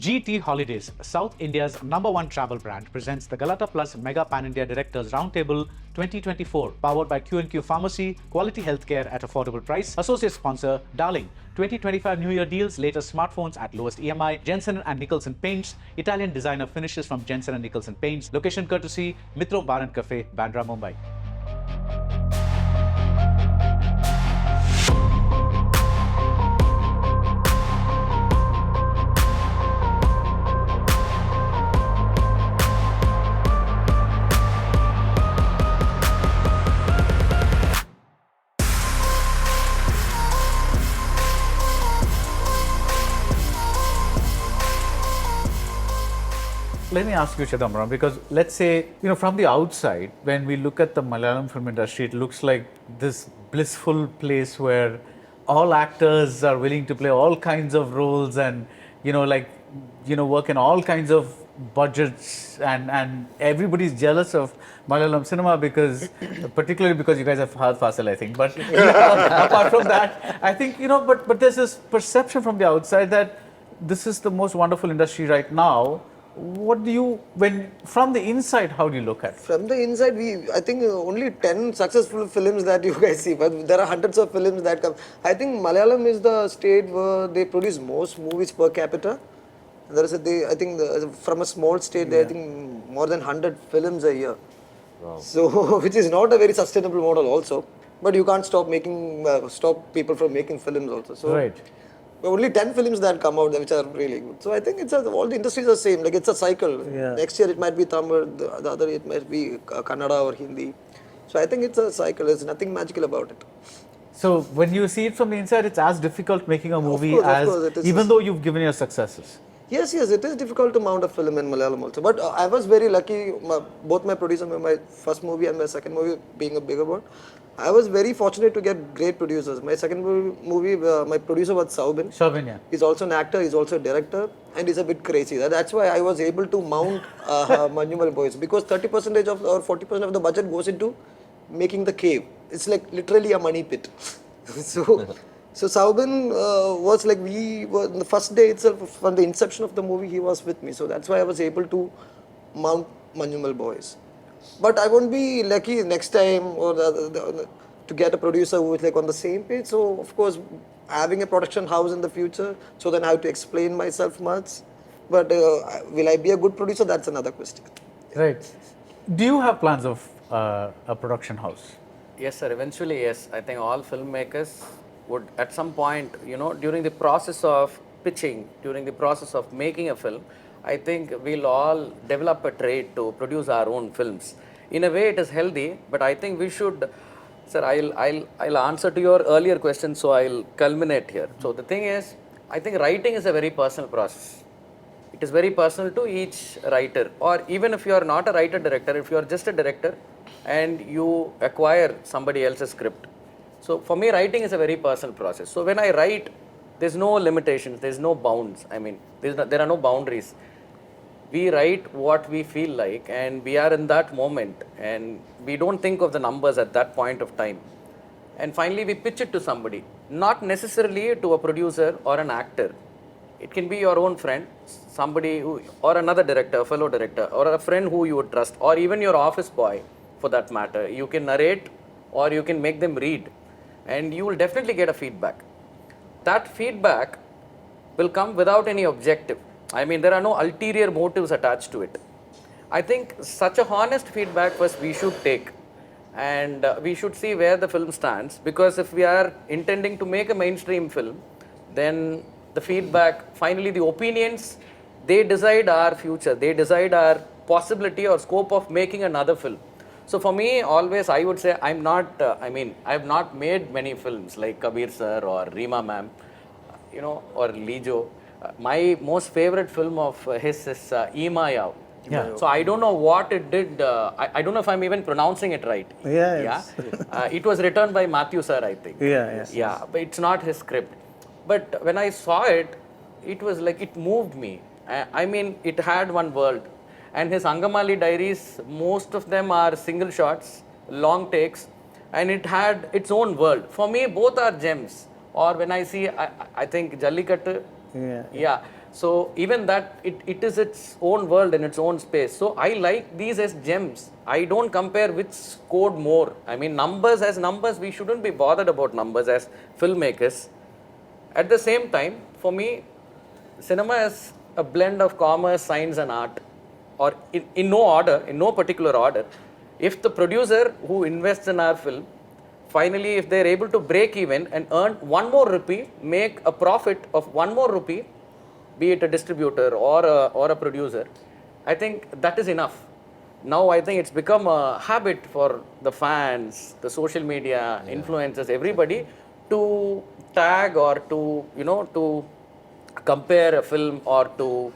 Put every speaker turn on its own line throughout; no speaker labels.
GT Holidays, South India's #1 travel brand, presents the Galatta Plus Mega Pan India Directors Roundtable 2024, powered by Q&Q Pharmacy, quality healthcare at affordable price. Associate sponsor, Darling, 2025 New Year deals, latest smartphones at lowest EMI, Jensen and Nicholson Paints, Italian designer finishes from Jensen and Nicholson Paints, location courtesy, Mitro Bar and Cafe, Bandra, Mumbai.
Let me ask you, Chidambaram, because let's say, from the outside, when we look at the Malayalam film industry, it looks like this blissful place where all actors are willing to play all kinds of roles and, work in all kinds of budgets and everybody's jealous of Malayalam cinema particularly because you guys have Fahad Fasil, I think. But apart from that, I think, but there's this perception from the outside that this is the most wonderful industry right now. From the inside, how do you look at it?
From the inside, I think only 10 successful films that you guys see, but there are hundreds of films that come. I think Malayalam is the state where they produce most movies per capita. From a small state, I think more than 100 films a year. Wow. So, which is not a very sustainable model also. But you can't stop people from making films also. So,
right.
Only 10 films that come out which are really good. So I think all the industries are same. Like it's a cycle. Yeah. Next year it might be Tamil, the other year it might be Kannada or Hindi. So I think it's a cycle. There's nothing magical about it.
So when you see it from the inside, it's as difficult making a movie
of course,
even though you've given your successes.
Yes, it is difficult to mount a film in Malayalam also. But I was very lucky. Both my producer, my first movie and my second movie being a bigger one. I was very fortunate to get great producers. My second movie, my producer was Saubin.
Saubin, yeah.
He's also an actor, he's also a director, and he's a bit crazy. That's why I was able to mount manjumalboys, because 30% or 40% of the budget goes into making the cave. It's like literally a money pit. So Saubin was like, the first day itself, from the inception of the movie, he was with me. So that's why I was able to mount manjumalboys. But I won't be lucky next time to get a producer who is like on the same page. So of course, having a production house in the future, so then I have to explain myself much. But will I be a good producer? That's another question.
Right. Do you have plans of a production house?
Yes, sir. Eventually, yes. I think all filmmakers would at some point, during the process of pitching, during the process of making a film, I think we'll all develop a trait to produce our own films. In a way, it is healthy, but I think we should, sir, I'll answer to your earlier question, so I'll culminate here. So the thing is, I think writing is a very personal process. It is very personal to each writer, or even if you are not a writer-director, if you are just a director and you acquire somebody else's script. So for me, writing is a very personal process. So when I write, there's no limitations, there's no bounds. I mean, there are no boundaries. We write what we feel like, and we are in that moment, and we don't think of the numbers at that point of time. And finally, we pitch it to somebody, not necessarily to a producer or an actor. It can be your own friend, or another director, a fellow director, or a friend who you would trust, or even your office boy for that matter. You can narrate, or you can make them read, and you will definitely get a feedback. That feedback will come without any objective. I mean, there are no ulterior motives attached to it. I think such a honest feedback first we should take, and we should see where the film stands, because if we are intending to make a mainstream film, then the feedback, finally the opinions, they decide our future, they decide our possibility or scope of making another film. So for me, always I would say I have not made many films like Kabir sir or Reema ma'am, or Lijo. My most favorite film of his is Imayav. Yeah. So I don't know what it did. I don't know if I'm even pronouncing it right.
Yeah.
It was written by Matthew sir, I think. Yeah, but it's not his script. But when I saw it, it was like it moved me. I mean, it had one world. And his Angamali diaries, most of them are single shots, long takes, and it had its own world. For me, both are gems. Or when I see, I think Jallikattu, So even that, it is its own world in its own space. So I like these as gems. I don't compare which scored more. I mean, numbers as numbers, we shouldn't be bothered about numbers as filmmakers. At the same time, for me, cinema is a blend of commerce, science and art, or in no order, in no particular order. If the producer who invests in our film, finally if they're able to break even and earn one more rupee, make a profit of one more rupee, be it a distributor or a producer, I think that is enough. Now I think it's become a habit for the fans, the social media, influencers, everybody to tag or to, to compare a film or to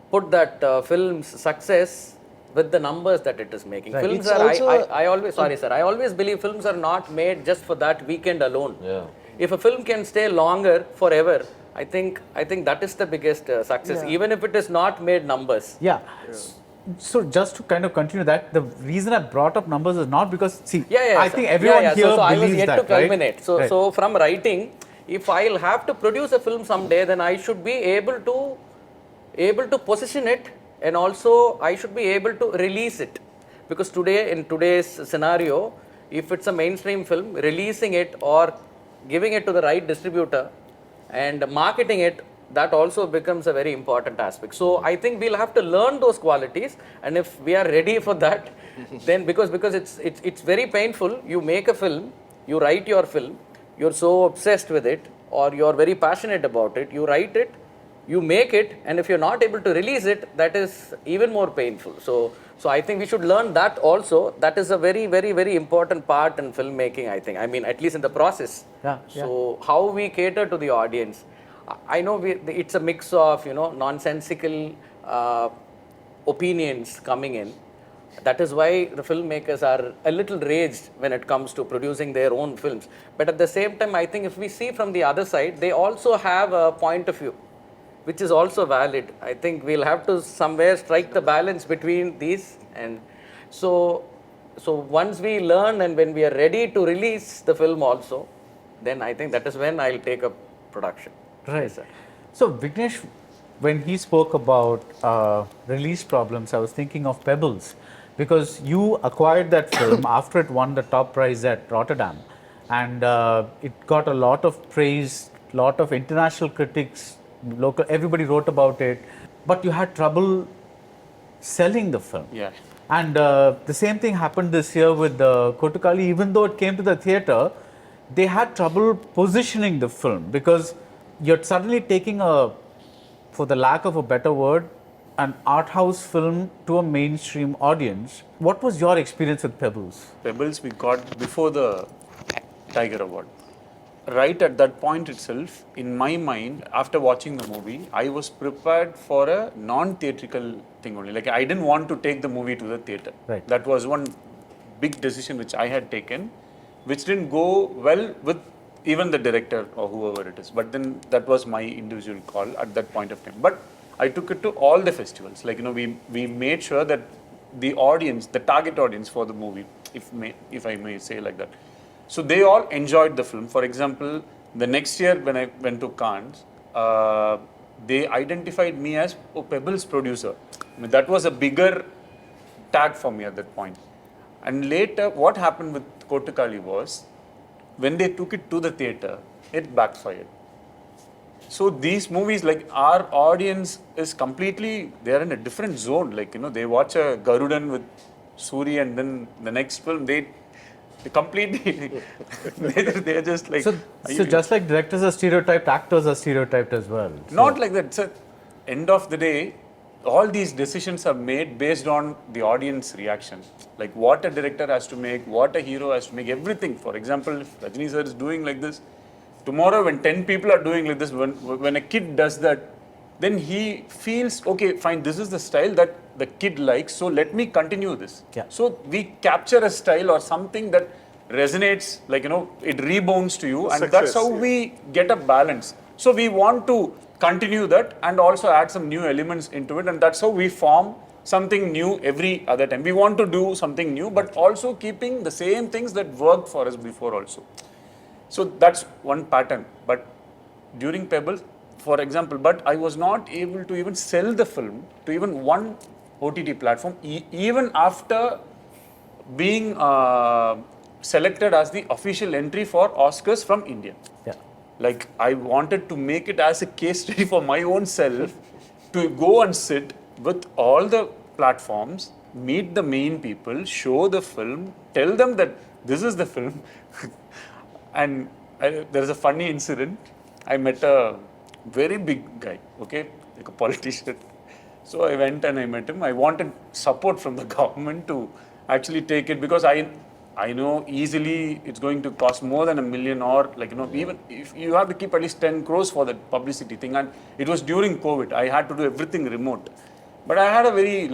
put that film's success with the numbers that it is making.
Right.
Films
It's
are,
also
I always, sorry sir, I always believe films are not made just for that weekend alone.
Yeah.
If a film can stay longer, forever, I think that is the biggest success, even if it is not made numbers.
Yeah. So just to kind of continue that, the reason I brought up numbers is not because, see, I think everyone here
so I was
believes
yet
that,
to culminate.
right?
So,
Right.
so from writing, if I'll have to produce a film someday, then I should be able to position it, and also I should be able to release it. Because today, in today's scenario, if it's a mainstream film, releasing it or giving it to the right distributor and marketing it, that also becomes a very important aspect. So I think we'll have to learn those qualities, and if we are ready for that, then because it's very painful. You make a film, you write your film, you're so obsessed with it, or you're very passionate about it. You write it, you make it, and if you're not able to release it, that is even more painful. So I think we should learn that also. That is a very, very, very important part in filmmaking, I think. I mean, at least in the process.
Yeah.
So how we cater to the audience. I know it's a mix of, nonsensical opinions coming in. That is why the filmmakers are a little raged when it comes to producing their own films. But at the same time, I think if we see from the other side, they also have a point of view, which is also valid. I think we'll have to somewhere strike the balance between these. And so once we learn and when we are ready to release the film also, then I think that is when I'll take up production.
Right.
Yes, sir.
So Vignesh, when he spoke about release problems, I was thinking of Pebbles, because you acquired that film after it won the top prize at Rotterdam, and it got a lot of praise, lot of international critics, local, everybody wrote about it, but you had trouble selling the film.
Yeah.
And the same thing happened this year with Kotukali. Even though it came to the theatre, they had trouble positioning the film, because you're suddenly taking for the lack of a better word, an art house film to a mainstream audience. What was your experience with Pebbles?
Pebbles we got before the Tiger Award. Right at that point itself, in my mind, after watching the movie, I was prepared for a non-theatrical thing only. Like, I didn't want to take the movie to the theatre.
Right.
That was one big decision which I had taken, which didn't go well with even the director or whoever it is. But then that was my individual call at that point of time. But I took it to all the festivals. Like, we made sure that the audience, the target audience for the movie, if I may say like that. So they all enjoyed the film. For example, the next year when I went to Cannes, they identified me as Pebbles producer. I mean, that was a bigger tag for me at that point. And later, what happened with Kotukali was, when they took it to the theatre, it backfired. So these movies, like, our audience is completely, they are in a different zone. Like, they watch a Garudan with Suri, and then the next film, they completely, they're just like...
So just like directors are stereotyped, actors are stereotyped as well.
Not like that. So, end of the day, all these decisions are made based on the audience reaction. Like, what a director has to make, what a hero has to make, everything. For example, if Rajini sir is doing like this, tomorrow when 10 people are doing like this, when a kid does that, then he feels, okay, fine, this is the style that the kid likes, so let me continue this.
Yeah.
So we capture a style or something that resonates, like, it rebounds to you, and
Success,
that's how we get a balance. So we want to continue that and also add some new elements into it, and that's how we form something new every other time. We want to do something new, but also keeping the same things that worked for us before also. So that's one pattern. But during Pebbles, for example, but I was not able to even sell the film to even one OTT platform, even after being selected as the official entry for Oscars from India.
Yeah.
Like, I wanted to make it as a case study for my own self to go and sit with all the platforms, meet the main people, show the film, tell them that this is the film. And there is a funny incident. I met a very big guy, okay, like a politician. So I went and I met him. I wanted support from the government to actually take it, because I know easily it's going to cost more than $1 million, or like, even if you have to keep at least 10 crores for that publicity thing. And it was during COVID. I had to do everything remote. But I had a very,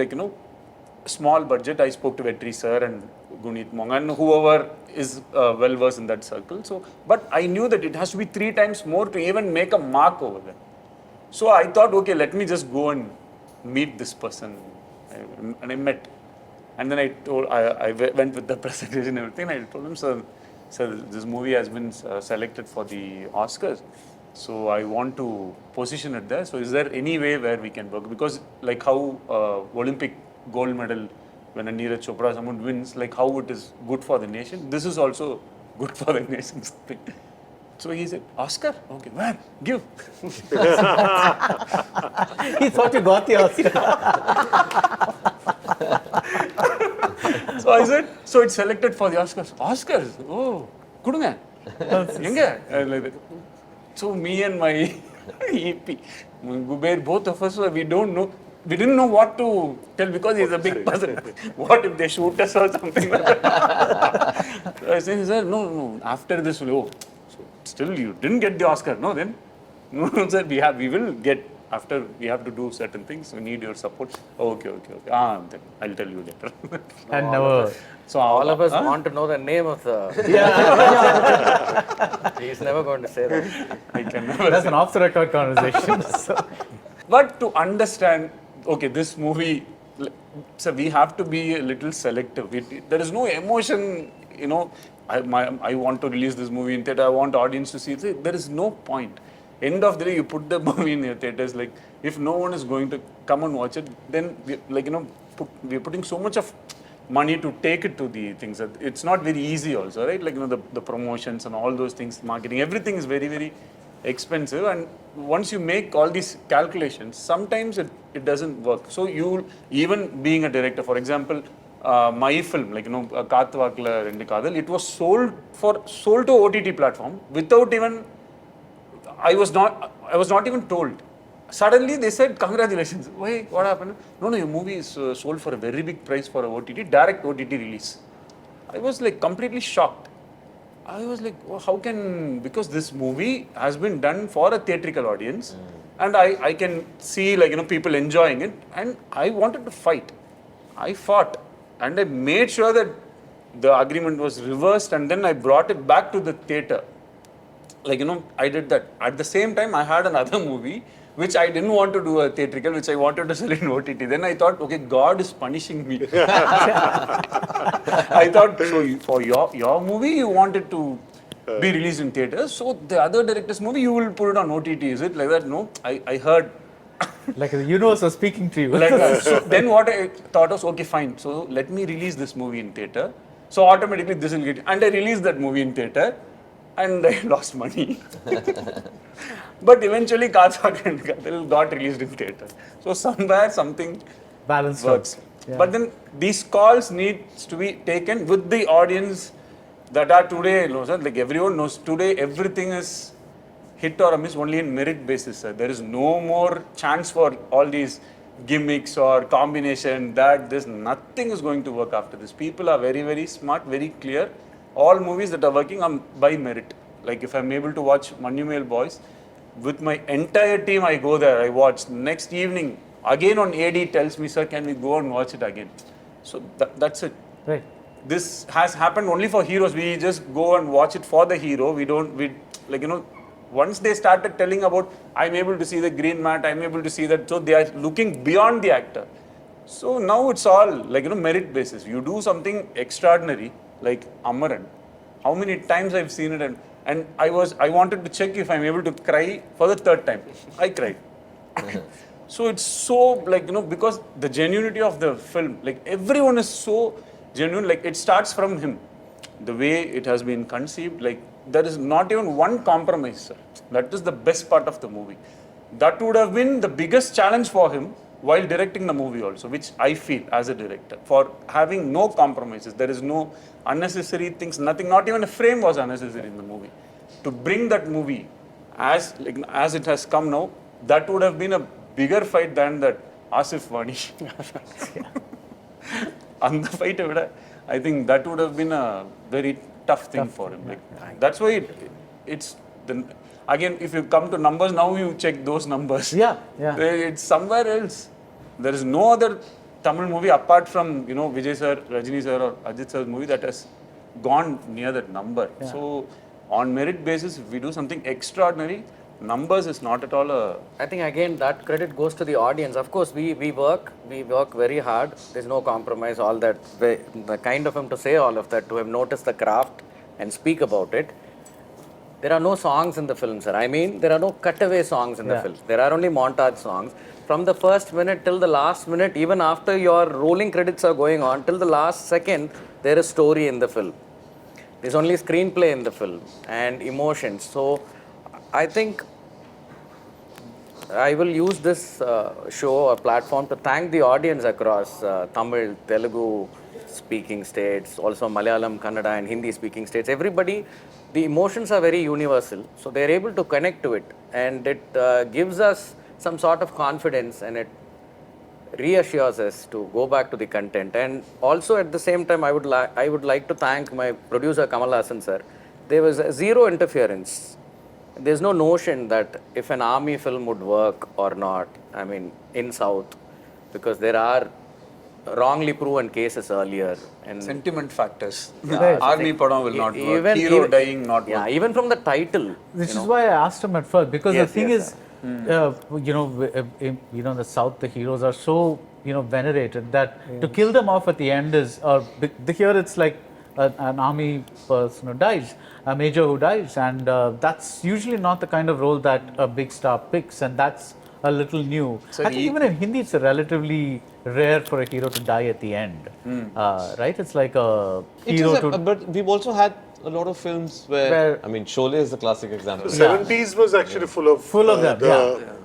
small budget. I spoke to Vetri sir and Gunit Mong and whoever is well versed in that circle. So, but I knew that it has to be 3 times more to even make a mark over there. So I thought, okay, let me just go and meet this person. And I met. And then I went with the presentation and everything. And I told him, sir, this movie has been selected for the Oscars. So I want to position it there. So is there any way where we can work? Because like how Olympic gold medal, when a Neeraj Chopra someone wins, like how it is good for the nation, this is also good for the nation. So he said, Oscar? Okay, man, give.
He thought you got the Oscar.
So I said, so it's selected for the Oscars. Oscars? Oh, kudunga. Yenga? Like that. So me and my EP, Guber, both of us, we don't know. We didn't know what to tell because he's a big person. What if they shoot us or something like that? So I said, sir, no, after this, so still you didn't get the Oscar, no then? No, sir, we will get, after we have to do certain things, we need your support. Okay. Then I'll tell you later.
And never.
So all of us want to know the name of the... He's never going to say that.
I can never.
That's an off-the-record conversation. So.
But to understand, okay, this movie, so we have to be a little selective. There is no emotion, I want to release this movie in theatre, I want audience to see it. There is no point. End of the day, you put the movie in your theatres, like, if no one is going to come and watch it, then, we're putting so much of money to take it to the things. It's not very easy also, right? Like, the promotions and all those things, marketing, everything is very, very expensive. And once you make all these calculations, sometimes it doesn't work. So you, even being a director, for example, my film, Kathiravan and Kadal, it was sold to OTT platform without even, I was not even told. Suddenly they said, congratulations. Wait, what happened? No, your movie is sold for a very big price for a OTT, direct OTT release. I was like completely shocked. I was like, oh, how can, because this movie has been done for a theatrical audience and I can see people enjoying it, and I wanted to fight. I fought and I made sure that the agreement was reversed, and then I brought it back to the theatre. I did that. At the same time, I had another movie which I didn't want to do a theatrical, which I wanted to sell in OTT. Then I thought, okay, God is punishing me. I thought, so for your movie, you wanted to be released in theaters. So the other director's movie, you will put it on OTT. Is it like that? No, I heard.
Like the universe was speaking to you.
So then what I thought was, okay, fine. So let me release this movie in theatre. So automatically this will get, and I released that movie in theatre. And I lost money. But eventually, Kathiravan got released in theatre. So somewhere something
balance
works.
Yeah.
But then these calls needs to be taken with the audience that are today. Like everyone knows today, everything is hit or a miss only in merit basis. Sir. There is no more chance for all these gimmicks or combination. Nothing is going to work after this. People are very, very smart, very clear. All movies that are working are by merit. Like if I'm able to watch Manjumalboys, with my entire team I go there, I watch. Next evening, again on AD tells me, sir, can we go and watch it again? So that's it.
Right.
This has happened only for heroes. We just go and watch it for the hero. Once they started telling about, I'm able to see the green mat, I'm able to see that, so they are looking beyond the actor. So now it's all merit basis. You do something extraordinary, like Amaran. How many times I've seen it, and I wanted to check if I'm able to cry for the third time. I cried. So it's so like, you know, because the genuinity of the film, like everyone is so genuine, like it starts from him. The way it has been conceived, like there is not even one compromise, sir. That is the best part of the movie. That would have been the biggest challenge for him while directing the movie also, which I feel as a director, for having no compromises. There is no unnecessary things, nothing, not even a frame was unnecessary in the movie. To bring that movie as it has come now, that would have been a bigger fight than that Asif Vani. And the fight, I think that would have been a very tough thing for him. Like, that's why it's the, again, if you come to numbers, now you check those numbers.
Yeah.
It's somewhere else. There is no other Tamil movie apart from, you know, Vijay sir, Rajini sir or Ajit sir's movie that has gone near that number.
Yeah.
So on merit basis, if we do something extraordinary, numbers is not at all a...
I think again that credit goes to the audience. Of course, we work very hard. There's no compromise. All that, the kind of him to say all of that, to have noticed the craft and speak about it. There are no songs in the film, sir. I mean, there are no cutaway songs in the film. There are only montage songs. From the first minute till the last minute, even after your rolling credits are going on, till the last second, there is story in the film. There's only screenplay in the film and emotions. So I think I will use this show or platform to thank the audience across Tamil, Telugu speaking states, also Malayalam, Kannada and Hindi speaking states. Everybody, the emotions are very universal. So they're able to connect to it, and it gives us some sort of confidence, and it reassures us to go back to the content. And also at the same time, I would like to thank my producer Kamal Hassan sir. There was zero interference. There's no notion that if an army film would work or not, I mean, in South, because there are wrongly proven cases earlier. And
Sentiment factors.
Yeah,
Army padam will not work. Hero dying not work.
Yeah, even from the title.
This is why I asked him at first, because
Yes,
the thing
yes,
is, in the South, the heroes are so, venerated that to kill them off at the end is, here it's like an army person who dies, a major who dies, and that's usually not the kind of role that a big star picks, and that's a little new.
So
I think even in Hindi, it's relatively rare for a hero to die at the end, right? It's like a hero
but we've also had a lot of films where I mean, Sholay is the classic example.
The 70s was actually full of them,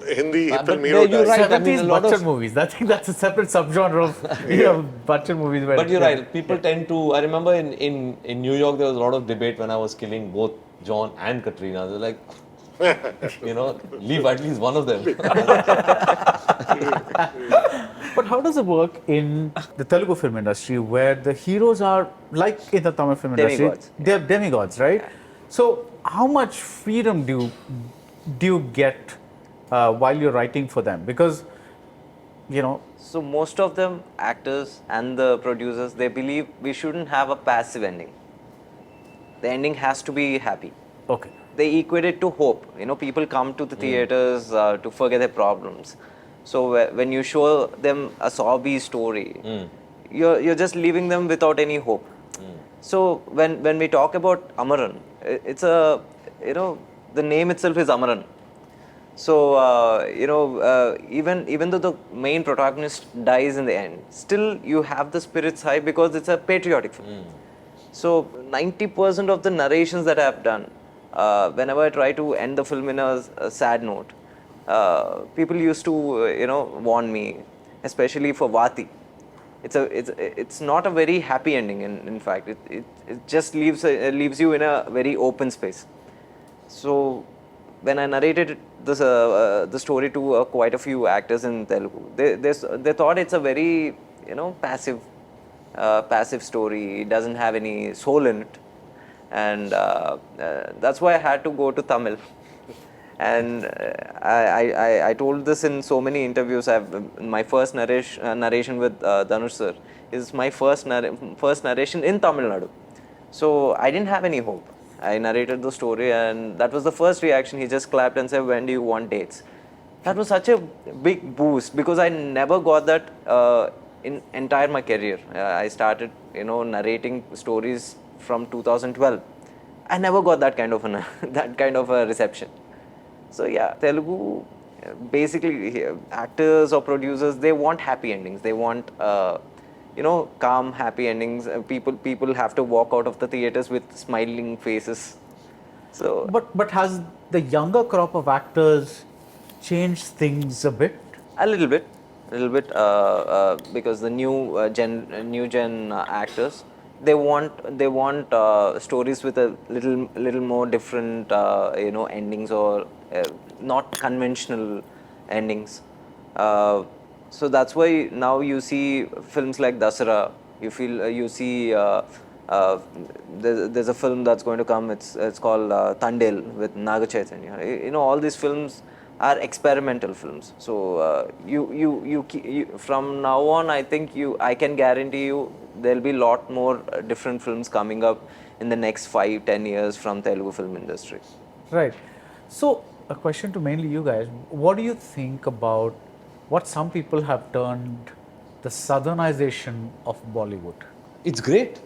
Hindi hit film hero
you're right.
dies.
I mean, a lot
butcher
of
movies. I think that's a separate subgenre of butcher movies.
But you're right. People tend to. I remember in New York there was a lot of debate when I was killing both John and Katrina. They're like, leave at least one of them.
But how does it work in the Telugu film industry, where the heroes are, like in the Tamil film industry, they're demigods, right? So how much freedom do you get while you're writing for them? Because,
So most of them, actors and the producers, they believe we shouldn't have a passive ending. The ending has to be happy.
Okay.
They equate it to hope. People come to the theaters to forget their problems. So when you show them a Sabi story, you're just leaving them without any hope. So when we talk about Amaran, it's the name itself is Amaran. So even though the main protagonist dies in the end, still you have the spirits high because it's a patriotic film. So 90% of the narrations that I have done, whenever I try to end the film in a sad note, people used to warn me, especially for Vati. It's not a very happy ending. In fact, it just leaves you in a very open space. So when I narrated this the story to quite a few actors in Telugu, they thought it's a very passive story. It doesn't have any soul in it, and that's why I had to go to Tamil. And I told this in so many interviews. My first narration with Dhanush sir is my first narration in Tamil Nadu. So I didn't have any hope. I narrated the story, and that was the first reaction. He just clapped and said, "When do you want dates?" That was such a big boost because I never got that in entire my career. I started narrating stories from 2012. I never got that kind of that kind of a reception. So yeah, Telugu, basically actors or producers, they want happy endings. They want calm, happy endings. People have to walk out of the theaters with smiling faces. So
But has the younger crop of actors changed things a bit?
a little bit, because the new gen actors, they want stories with a little more different endings, or not conventional endings. So that's why now you see films like Dasara. You see there's a film that's going to come. It's called Tandel with Naga Chaitanya. All these films are experimental films. So you from now on, I think I can guarantee you there'll be a lot more different films coming up in the next 5-10 years from Telugu film industry.
Right. So a question to mainly you guys. What do you think about what some people have termed the southernization of Bollywood?
It's great.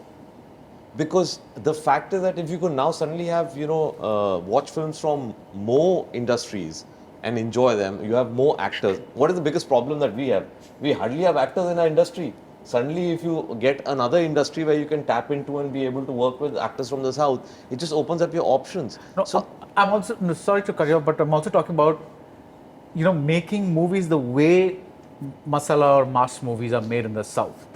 Because the fact is that if you could now suddenly have, watch films from more industries and enjoy them, you have more actors. What is the biggest problem that we have? We hardly have actors in our industry. Suddenly, if you get another industry where you can tap into and be able to work with actors from the south, it just opens up your options.
No, so I'm also sorry to cut you off, but I'm also talking about making movies the way masala or mass movies are made in the south.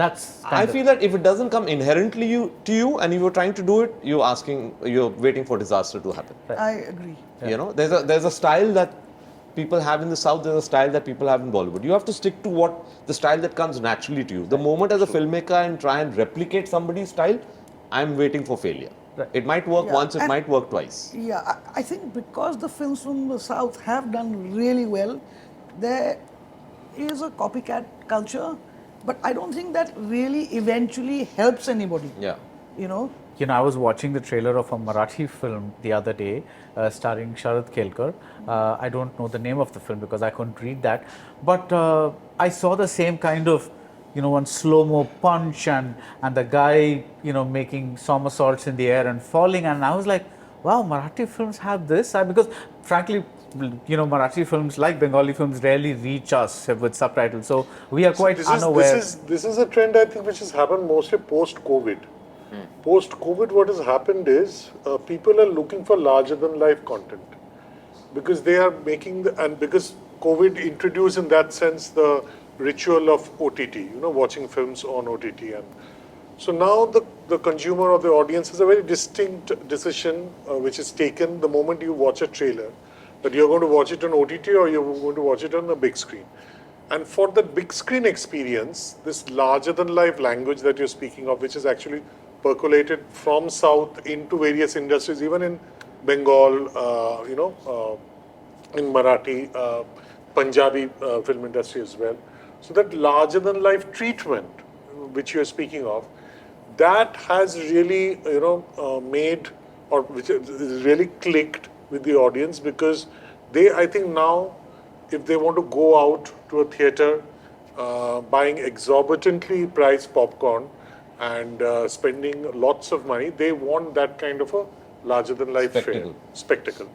I feel that if it doesn't come inherently to you and you were trying to do it, you're waiting for disaster to happen.
Right.
I agree.
Yeah. There's a style that people have in the south, there's a style that people have in Bollywood. You have to stick to the style that comes naturally to you. The moment as a filmmaker and try and replicate somebody's style, I'm waiting for failure. Right. It might work once, it might work twice.
Yeah, I think because the films from the south have done really well, there is a copycat culture, but I don't think that really eventually helps anybody.
Yeah.
I was watching the trailer of a Marathi film the other day, starring Sharad Kelkar. I don't know the name of the film because I couldn't read that, but I saw the same kind of, one slow-mo punch and the guy, making somersaults in the air and falling, and I was like, wow, Marathi films have this? Because frankly, Marathi films, like Bengali films, rarely reach us with subtitles. So we are quite unaware.
This is a trend, I think, which has happened mostly post-COVID. Post-COVID, what has happened is people are looking for larger-than-life content because they are making, and because COVID introduced in that sense the ritual of OTT, watching films on OTT. And so now the consumer or the audience has a very distinct decision which is taken the moment you watch a trailer, that you're going to watch it on OTT or you're going to watch it on a big screen. And for the big screen experience, this larger-than-life language that you're speaking of, which is actually percolated from south into various industries, even in Bengal, in Marathi, Punjabi film industry as well. So that larger-than-life treatment, which you're speaking of, that has really, made, or which is really clicked with the audience, because they, I think now, if they want to go out to a theatre, buying exorbitantly priced popcorn and spending lots of money, they want that kind of a larger-than-life spectacle,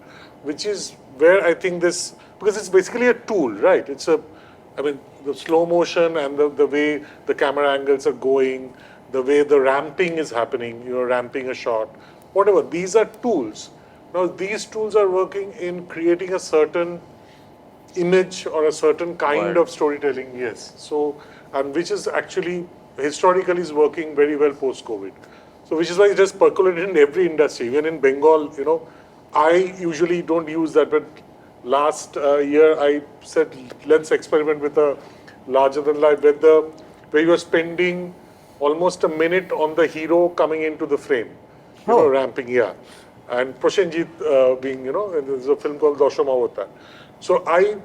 which is where I think this, because it's basically a tool, right? It's the slow motion and the way the camera angles are going, the way the ramping is happening, you're ramping a shot, whatever, these are tools. Now, these tools are working in creating a certain image or a certain kind of storytelling, yes. So, and which is actually historically is working very well post-COVID. So, which is why it has percolated in every industry. Even in Bengal, I usually don't use that, but last year I said, let's experiment with a larger-than-life, where you are spending almost a minute on the hero coming into the frame, ramping, and Prosenjit being, there's a film called Doshama Hota. So I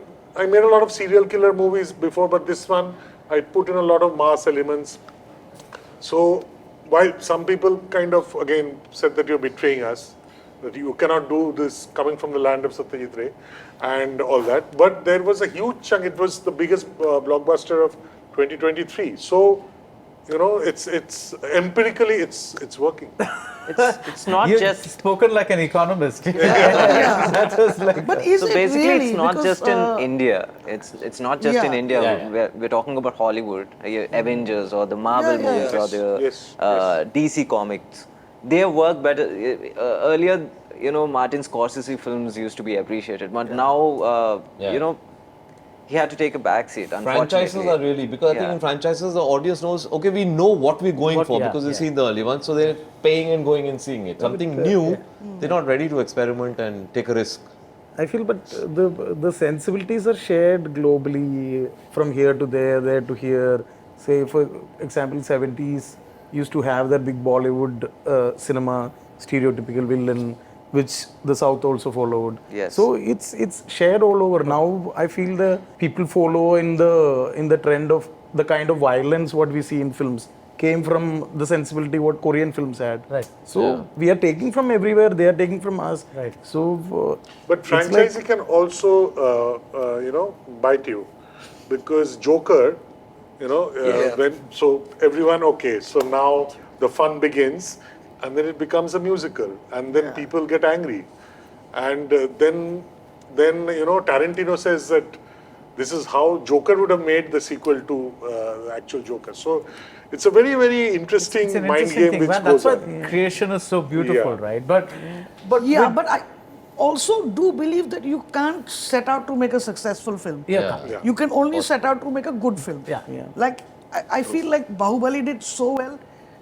made a lot of serial killer movies before, but this one I put in a lot of mass elements. So while some people kind of again said that you're betraying us, that you cannot do this coming from the land of Satyajit Ray and all that, but there was a huge chunk. It was the biggest blockbuster of 2023. So you know, it's empirically it's working.
It's not
You've
just.
spoken like an economist. That was like.
But is
So
it
basically,
really?
it's not
Because,
just in India. It's not just in
Yeah.
India.
Yeah, yeah.
We're talking about Hollywood, Avengers, or the Marvel
Yeah, yeah,
movies, or the
Yes,
DC comics. They work better. Earlier, you know, Martin Scorsese films used to be appreciated, but now,
Yeah.
you know, he had to take a back seat.
Franchises
Unfortunately,
are really, because I think
Yeah.
in franchises the audience knows, okay, we know what we're going for because they've seen the early ones, so they're paying and going and seeing it. Something new, they're not ready to experiment and take a risk.
I feel, but the sensibilities are shared globally from here to there to here. Say, for example, 70s used to have that big Bollywood cinema, stereotypical villain, which the South also followed.
Yes.
So it's shared all over. Now I feel the people follow in the trend of the kind of violence what we see in films came from the sensibility what Korean films had.
Right.
So we are taking from everywhere. They are taking from us.
Right.
So.
But
it's like-
franchising can also, you know, bite you, because Joker, you know, so everyone, okay, so now the fun begins, and then it becomes a musical, and then people get angry, and then you know, Tarantino says that this is how Joker would have made the sequel to the actual Joker. So it's a very, very interesting
It's an
mind
interesting
game
thing,
which
man.
goes
That's
on.
why creation is so beautiful,
Yeah.
right? But
yeah,
with-
but I also do believe that you can't set out to make a successful film.
yeah.
Yeah.
You can only set out to make a good film.
Yeah.
Like, I feel like Bahubali did so well,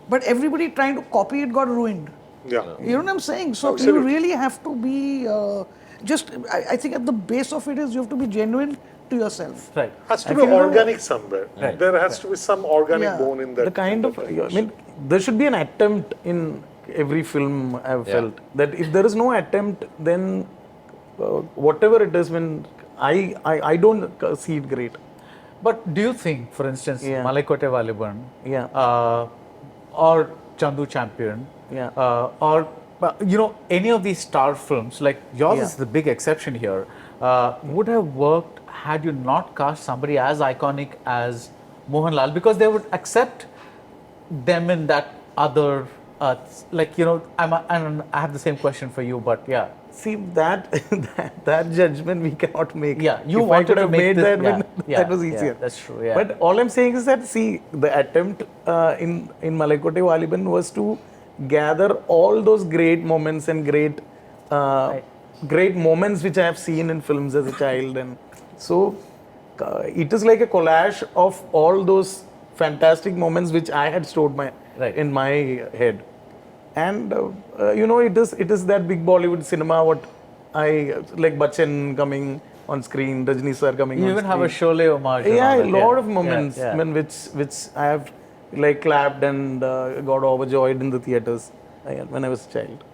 but everybody trying to copy it got ruined.
Yeah.
You know what I'm saying? So
Absolutely.
you really have to be I think at the base of it is you have to be genuine to yourself.
Right.
Has to
I
be
feel
organic somewhere.
Right.
There has to be some organic
Yeah.
bone in that.
The kind of, I mean, there should be an attempt in every film I've felt. That if there is no attempt, then whatever it is, when I don't see it great.
But do you think, for instance,
Yeah.
malaikottaivaaliban,
Yeah.
or chanduchampion,
Yeah.
or you know, any of these star films, like yours
Yeah.
is the big exception here, would have worked had you not cast somebody as iconic as Mohanlal, because they would accept them in that other, like, you know, I have the same question for you, but yeah.
See, that judgment we cannot make.
Yeah, you
if I
wanted
could
to
have
make
made
this-
that,
yeah,
when
yeah,
that was
yeah,
easier.
that's true, yeah.
But all I'm saying is that, see, the attempt in malaikottaivaaliban was to gather all those great moments and great moments which I have seen in films as a child, and so it is like a collage of all those fantastic moments which I had stored in my head. And you know, it is that big Bollywood cinema what I like, Bachchan coming on screen, Rajni sir coming
You
on
even
screen.
have a Sholay homage. and
Yeah,
all
a
that,
lot of moments,
Yeah,
I mean, which I have like clapped and got overjoyed in the theaters when I was a child.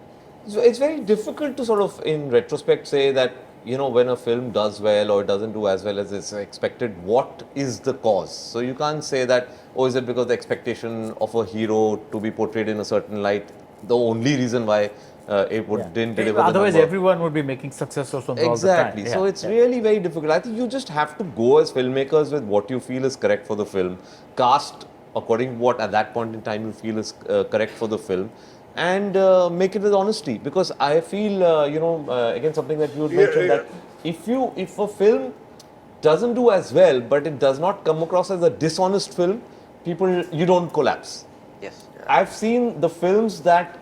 So it's very difficult to sort of, in retrospect, say that, you know, when a film does well or it doesn't do as well as it's expected, what is the cause? So you can't say that, oh, is it because the expectation of a hero to be portrayed in a certain light, the only reason why didn't deliver the
Otherwise,
number.
everyone would be making successful films all the
Exactly.
time.
So
Yeah,
it's
yeah.
really very difficult. I think you just have to go as filmmakers with what you feel is correct for the film, cast according to what at that point in time you feel is correct for the film, and make it with honesty. Because I feel, again, something that you had mentioned, that if a film doesn't do as well, but it does not come across as a dishonest film, you don't collapse.
Yes.
I've seen the films that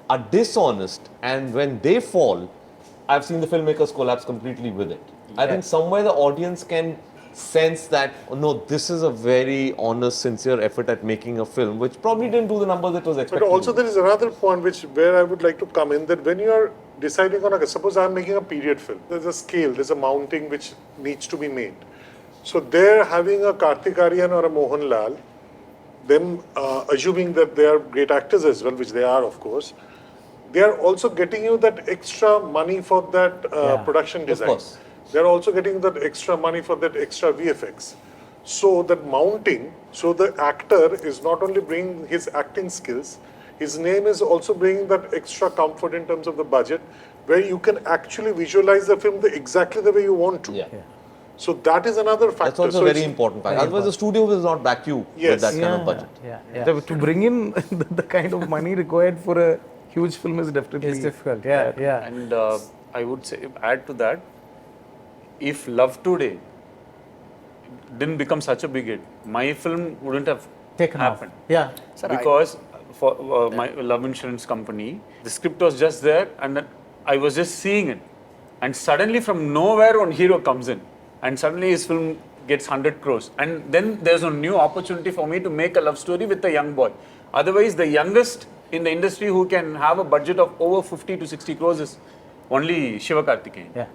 are dishonest, and when they fall, I've seen the filmmakers collapse completely with it. I think somewhere the audience can sense that, oh, no, this is a very honest, sincere effort at making a film, which probably didn't do the numbers that was expected.
But also there is another point where I would like to come in, that when you are deciding on suppose I'm making a period film, there's a scale, there's a mounting which needs to be made. So there, having a Kartik Aaryan or a Mohanlal, them assuming that they are great actors as well, which they are, of course, they are also getting you that extra money for that production design.
course.
They are also getting that extra money for that extra VFX. So that mounting, so the actor is not only bringing his acting skills, his name is also bringing that extra comfort in terms of the budget, where you can actually visualize the film exactly the way you want to.
Yeah.
So that is another factor.
That's also
so
very
it's-
important factor. Otherwise, the studio will not back you
Yes.
with that kind of budget.
To bring in the kind of money required for a huge film is definitely
It's difficult. Yeah.
And I would say, add to that, if Love Today didn't become such a big hit, my film wouldn't have
Taken off.
happened.
Yeah.
Because for my love insurance company, the script was just there and then I was just seeing it. And suddenly from nowhere, one hero comes in and suddenly his film gets 100 crores. And then there's a new opportunity for me to make a love story with a young boy. Otherwise, the youngest in the industry who can have a budget of over 50 to 60 crores is only Sivakarthikeyan.
Yeah.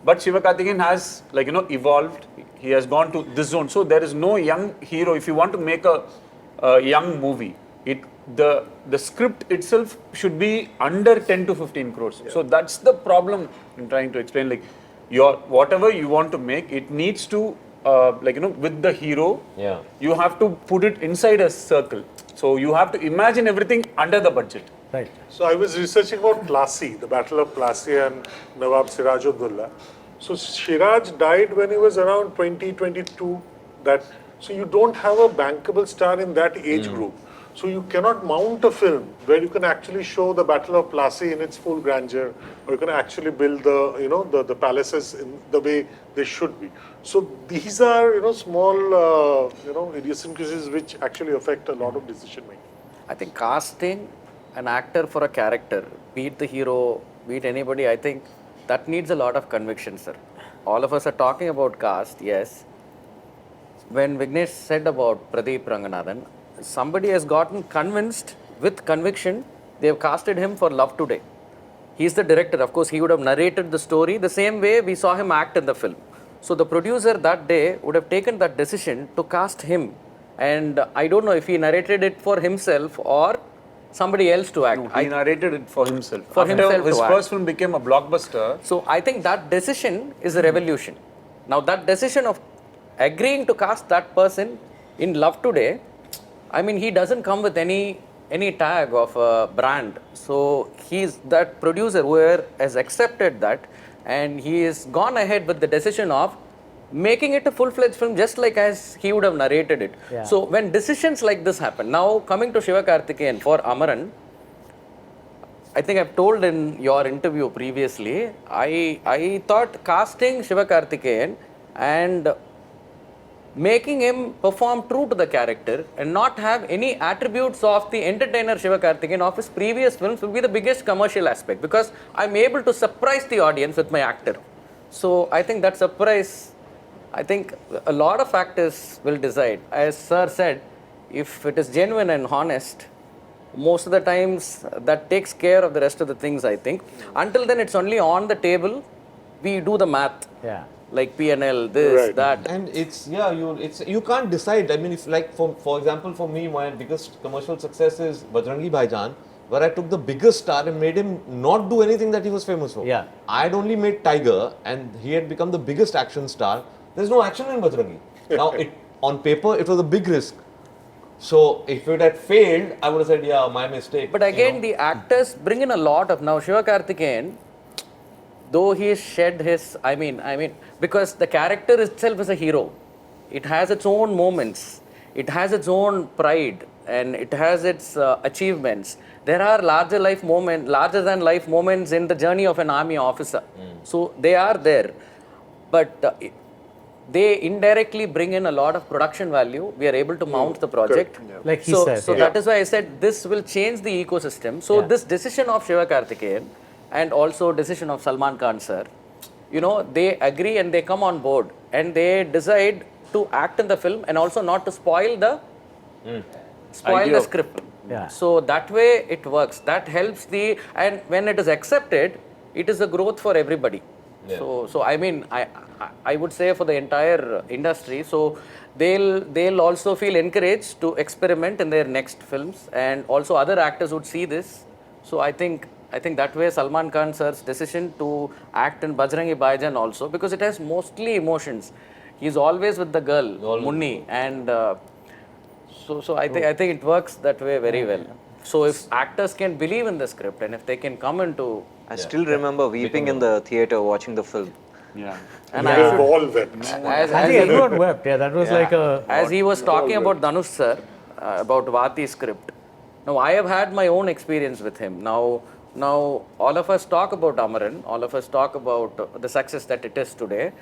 But Sivakarthikeyan has evolved. He has gone to this zone. So there is no young hero. If you want to make a young movie, the script itself should be under 10 to 15 crores. So that's the problem I'm trying to explain. Whatever you want to make, it needs to with the hero, you have to put it inside a circle. So you have to imagine everything under the budget.
Right.
So I was researching about Plassey, the Battle of Plassey and Nawab Sirajuddaula. So Siraj died when he was around 22. So you don't have a bankable star in that age group. So you cannot mount a film where you can actually show the Battle of Plassey in its full grandeur, or you can actually build the palaces in the way they should be. So these are small idiosyncrasies which actually affect a lot of decision making.
I think casting an actor for a character, be it the hero, be it anybody, I think that needs a lot of conviction, sir. All of us are talking about cast, yes. When Vignesh said about Pradeep Ranganathan, somebody has gotten convinced with conviction, they have casted him for Love Today. He's the director. Of course, he would have narrated the story the same way we saw him act in the film. So the producer that day would have taken that decision to cast him. And I don't know if he narrated it for himself or somebody else to act.
No, he narrated it for himself.
For
After
himself
his
to act.
first film became a blockbuster.
So I think that decision is a revolution. Now that decision of agreeing to cast that person in Love Today, I mean, he doesn't come with any tag of a brand. So he's that producer who has accepted that, and he has gone ahead with the decision of making it a full-fledged film just like as he would have narrated it.
Yeah.
So when decisions like this happen, now coming to Sivakarthikeyan for Amaran, I think I've told in your interview previously, I thought casting Sivakarthikeyan and making him perform true to the character and not have any attributes of the entertainer Sivakarthikeyan of his previous films will be the biggest commercial aspect, because I'm able to surprise the audience with my actor. So I think that surprise, I think a lot of factors will decide. As sir said, if it is genuine and honest, most of the times that takes care of the rest of the things, I think. Until then, it's only on the table, we do the math.
Yeah.
Like P&L, this,
Right.
that.
And you can't decide. I mean, if for example, for me, my biggest commercial success is Bajrangi Bhaijaan, where I took the biggest star and made him not do anything that he was famous for.
Yeah.
I had only made Tiger, and he had become the biggest action star. There's no action in Bajrangi. Now, on paper, it was a big risk. So, if it had failed, I would have said, yeah, my mistake.
But again, the actors bring in a lot of, now Sivakarthikeyan, though he shed his, I mean, because the character itself is a hero. It has its own moments. It has its own pride, and it has its achievements. There are larger than life moments in the journey of an army officer. So they are there. But they indirectly bring in a lot of production value. We are able to mount the project.
Like he
so,
said,
So
yeah.
that is why I said this will change the ecosystem. So
Yeah.
this decision of Sivakarthikeyan and also decision of Salman Khan sir, they agree and they come on board and they decide to act in the film and also not to spoil the
Idea of-
script.
Yeah.
So that way it works. That helps and when it is accepted, it is a growth for everybody.
Yeah.
So I mean, I would say for the entire industry, so they'll also feel encouraged to experiment in their next films, and also other actors would see this. So I think that way Salman Khan sir's decision to act in Bajrangi Bhaijaan also, because it has mostly emotions. He's always with the girl, Munni, and so I think it works that way very well. So if actors can believe in the script and if they can come into
I still remember weeping in the theater watching the film.
Yeah.
And
We
I
have all wept.
as,
I
as,
think
he,
everyone wept. Yeah, that was like a.
as he was talking about Dhanush sir, about Vati's script. Now I have had my own experience with him. Now all of us talk about Amaran, all of us talk about the success that it is today.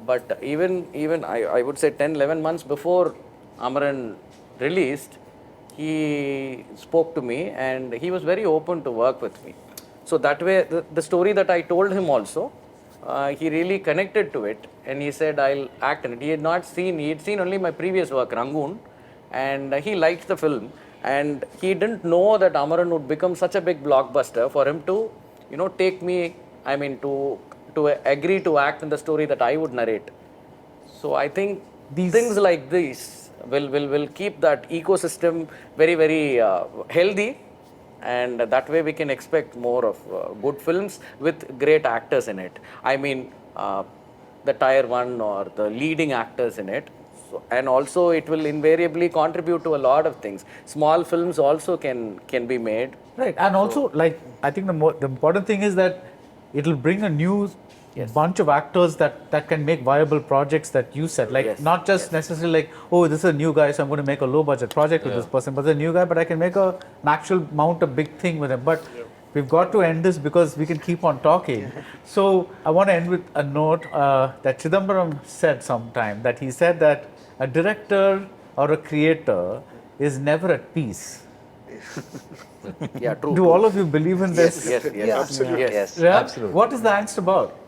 But even I would say 10, 11 months before Amaran released, he spoke to me and he was very open to work with me. So that way, the story that I told him also, he really connected to it and he said, I'll act in it. He had seen only my previous work, Rangoon, and he liked the film. And he didn't know that Amaran would become such a big blockbuster for him to, take me, to agree to act in the story that I would narrate. So I think things like this will keep that ecosystem very, very healthy, and that way we can expect more of good films with great actors in it. The tier 1 or the leading actors in it. So, and also it will invariably contribute to a lot of things. Small films also can be made.
Right, and also I think the important thing is that it'll bring a new bunch of actors that can make viable projects that you said. Not just necessarily like, oh, this is a new guy, so I'm going to make a low budget project with this person, but the new guy, but I can make an actual mount a big thing with him. But we've got to end this because we can keep on talking. So I want to end with a note that Chidambaram said sometime, that he said that a director or a creator is never at peace.
Yeah, true.
Do all of you believe in this?
Yes.
Absolutely.
Yes.
Yeah?
Absolutely.
What is the angst about?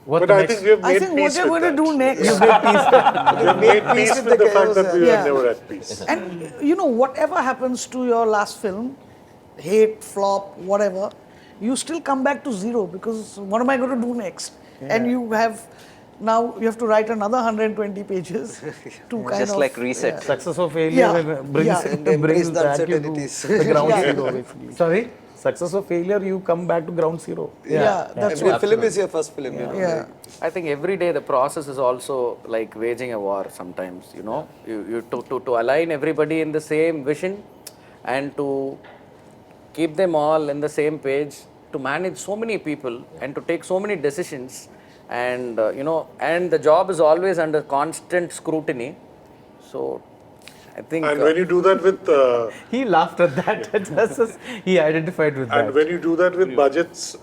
But I think we have
I
made
think what
peace
you're
with
going to
that.
do next.
We have made peace with the fact that we
Yeah.
are never at peace.
And whatever happens to your last film, hate, flop, whatever, you still come back to zero because what am I going to do next? And you have to write another 120 pages to kind
Just
of
like reset.
Success or failure
Yeah.
brings,
Yeah.
And embrace
brings
the
back you to
uncertainties.
the ground
Yeah.
zero, basically.
Sorry?
Success or failure, you come back to ground zero.
Yeah, that's
Every
what.
film is your first film.
Yeah.
I think every day the process is also like waging a war sometimes, you to align everybody in the same vision and to keep them all in the same page, to manage so many people and to take so many decisions, and and the job is always under constant scrutiny. So I think
And when you do that with
He laughed at that. He identified with that.
and when you do that with budgets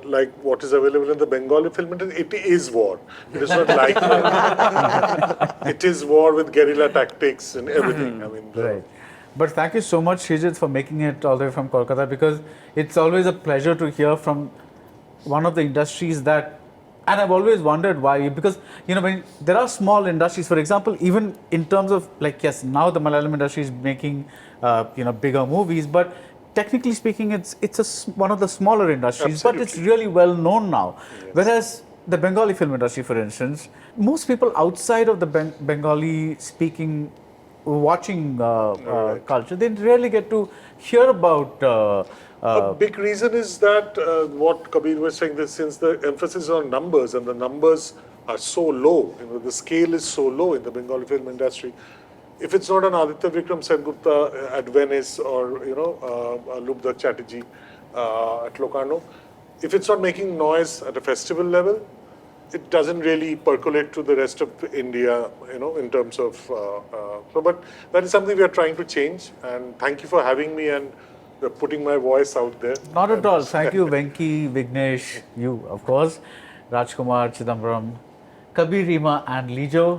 like what is available in the Bengali film industry, it is war. It is not like it is war with guerrilla tactics and everything.
Right. But thank you so much, Srijit, for making it all the way from Kolkata, because it's always a pleasure to hear from one of the industries that, and I've always wondered why, because when there are small industries, for example, even in terms of now the Malayalam industry is making bigger movies, but technically speaking, it's one of the smaller industries, but it's really well known now. Yes. Whereas the Bengali film industry, for instance, most people outside of the Bengali speaking watching culture, they rarely get to hear about.
A big reason is that what Kabir was saying, that since the emphasis is on numbers and the numbers are so low, the scale is so low in the Bengali film industry. If it's not an Aditya Vikram Sengupta at Venice or Lubda Chatterjee at Locarno, if it's not making noise at a festival level, it doesn't really percolate to the rest of India, in terms of. But that is something we are trying to change. And thank you for having me and putting my voice out there.
Not at all. Thank you, Venki, Vignesh, you, of course, Rajkumar, Chidambaram, Kabir, Rima, and Lijo,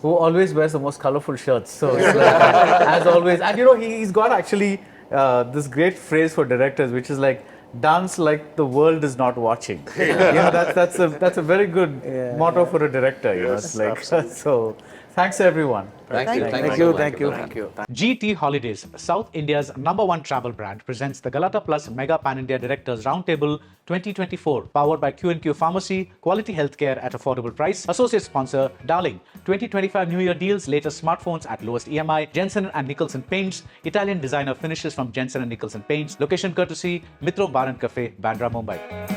who always wears the most colorful shirts. So, as always. And he's got actually this great phrase for directors, which is like, dance like the world is not watching. That's a very good motto for a director.
Yes,
it's like so. Thanks everyone.
Thank you.
Thank you.
GT Holidays, South India's #1 travel brand, presents the Galatta Plus Mega Pan India Directors Roundtable 2024, powered by Q&Q Pharmacy, quality healthcare at affordable price. Associate sponsor, Darling, 2025 New Year deals, latest smartphones at lowest EMI, Jensen and Nicholson Paints, Italian designer finishes from Jensen and Nicholson Paints, location courtesy, Mitro Bar and Cafe, Bandra, Mumbai.